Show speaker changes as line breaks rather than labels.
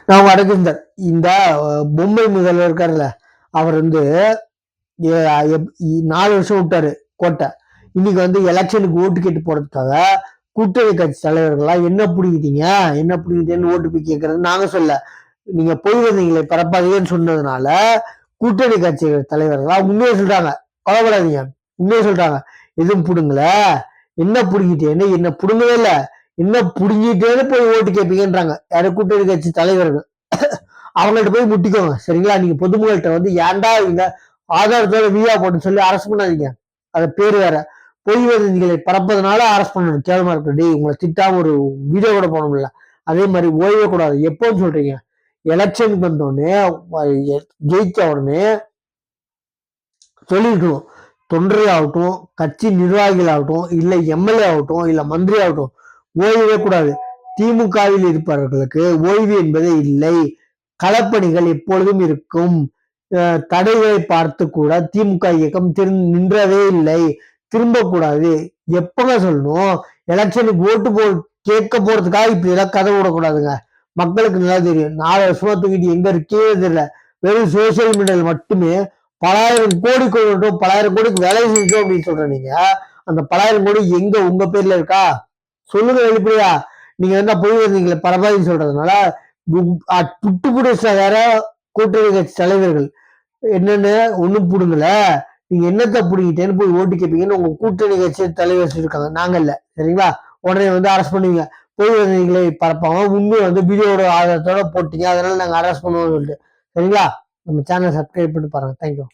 நான் அடக்கிருந்தார். இந்த பொம்மை முதல்வர் இருக்காருல்ல, அவர் 4 வருஷம் விட்டாரு கோட்டை. இன்னைக்கு எலெக்ஷனுக்கு ஓட்டு கேட்டு போறதுக்காக கூட்டணி கட்சி தலைவர்கள்லாம் என்ன பிடிக்கிட்டீங்கன்னு ஓட்டு போய் கேட்கறது நாங்க சொல்ல. நீங்க பொய் வந்தீங்களே பரப்பாதீங்கன்னு சொன்னதுனால கூட்டணி கட்சி தலைவர்களா உண்மையை சொல்றாங்க. கவலைப்படாதீங்க, உண்மையை சொல்றாங்க. எதுவும் புடுங்கல, என்ன புடுங்கிட்டேன்னு, என்ன புடுங்கவே இல்ல, என்ன புடுங்கிட்டேன்னு போய் ஓட்டு கேட்பீங்கன்றாங்க யாரு? கூட்டணி கட்சி தலைவர்கள். அவங்கள்ட்ட போய் முட்டிக்கோங்க, சரிங்களா? நீங்க பொதுமக்கள்கிட்ட ஏன்டா இவங்க ஆதாரத்தோட வியா போட்டு சொல்லி அரசு பண்ணாதீங்க. அது பேர் வேற. பொய் வதந்திகளை பரப்பதுனால அரசு பண்ணணும். கேவலமா இருக்கு. டேய், உங்களை திட்டாம ஒரு வீடியோ கூட போட முடியல. அதே மாதிரி ஓய்வே கூடாது. எப்போன்னு சொல்றீங்க? எலெக்ஷனுக்கு வந்தோடனே ஜெயிச்ச உடனே சொல்லிருக்கணும். தொண்டர்கள் ஆகட்டும், கட்சி நிர்வாகிகள் ஆகட்டும், இல்ல எம்எல்ஏ ஆகட்டும், இல்ல மந்திரி ஆகட்டும், ஓய்வே கூடாது. திமுகவில் இருப்பவர்களுக்கு ஓய்வு என்பதே இல்லை. களப்பணிகள் எப்பொழுதும் இருக்கும். தடைகளை பார்த்து கூட திமுக இயக்கம் நின்றதே இல்லை. திரும்ப கூடாது. எப்பங்க சொல்லணும்? எலெக்ஷனுக்கு ஓட்டு கேட்க போறதுக்காக இப்படி எல்லாம் கதை விடக்கூடாதுங்க. மக்களுக்கு நல்லா தெரியும். 4 வருஷமா தூக்கிட்டு எங்க இருக்கே தெரியல. வெறும் சோசியல் மீடியாவில் மட்டுமே பலாயிரம் கோடி கொள்ளட்டும், பலாயிரம் கோடிக்கு வேலை செஞ்சோம் அப்படின்னு சொல்றேன். நீங்க அந்த பலாயிரம் கோடி எங்க உங்க பேர்ல இருக்கா? சொல்லுங்க வெளிப்படையா. நீங்க என்ன போய் வந்தீங்களே பரவாயில்லைன்னு சொல்றதுனால புட்டு புடிச்ச வேற கூட்டணி கட்சி தலைவர்கள் என்னன்னு ஒண்ணும் புடுங்கல, நீங்க என்னத்த புடிங்கிட்டேன்னு போய் ஓட்டு கேட்பீங்கன்னு உங்க கூட்டணி கட்சி தலைவர் சொல்லியிருக்காங்க. நாங்க இல்ல, சரிங்களா? உடனே அரெஸ்ட் பண்ணுவீங்க. போய் வந்தீங்களே பரப்பாங்க. உண்மையை வீடியோட ஆதாரத்தோட போட்டீங்க, அதனால நாங்க அரெஸ்ட் பண்ணுவோம்னு சொல்லிட்டு, சரிங்களா? நம்ம சேனல் சப்ஸ்கிரைப் பண்ணி பாருங்க. தேங்க்யூ.